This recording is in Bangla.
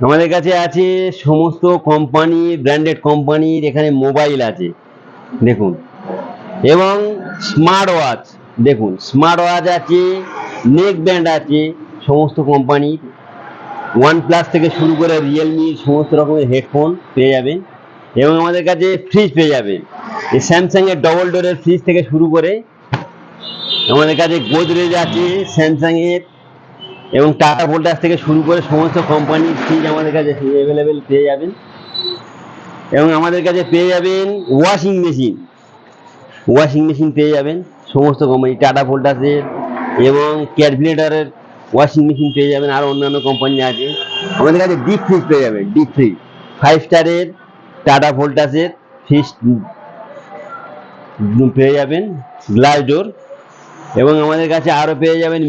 আমাদের কাছে আছে সমস্ত কোম্পানি, ব্র্যান্ডেড কোম্পানির এখানে মোবাইল আছে দেখুন, এবং স্মার্ট ওয়াচ দেখুন, স্মার্ট ওয়াচ আছে, নেক ব্যান্ড আছে সমস্ত কোম্পানির, OnePlus থেকে শুরু করে রিয়েলমি সমস্ত রকমের হেডফোন পেয়ে যাবেন। এবং আমাদের কাছে ফ্রিজ পেয়ে যাবেন, এই স্যামসাংয়ের ডবল ডোরের ফ্রিজ থেকে শুরু করে আমাদের কাছে গোদরেজ আছে, স্যামসাংয়ের এবং টাটা ভোল্টাস থেকে শুরু করে সমস্ত কোম্পানির ফ্রিজ আমাদের কাছে অ্যাভেলেবেল পেয়ে যাবেন। এবং আমাদের কাছে পেয়ে যাবেন ওয়াশিং মেশিন পেয়ে যাবেন সমস্ত কোম্পানি, টাটা ভোল্টাসের এবং ক্যাডভিনেটারের ওয়াশিং মেশিন পেয়ে যাবেন, আর অন্যান্য কোম্পানি আছে। আমাদের কাছে ডিপ ফ্রিজ পেয়ে যাবেন, ডিপ ফ্রিজ 5 স্টারের টাটা ভোল্টাসের ফ্রিজ পেয়ে যাবেন, গ্লাস ডোর। এবং আমাদের কাছে আরও পেয়ে যাবেন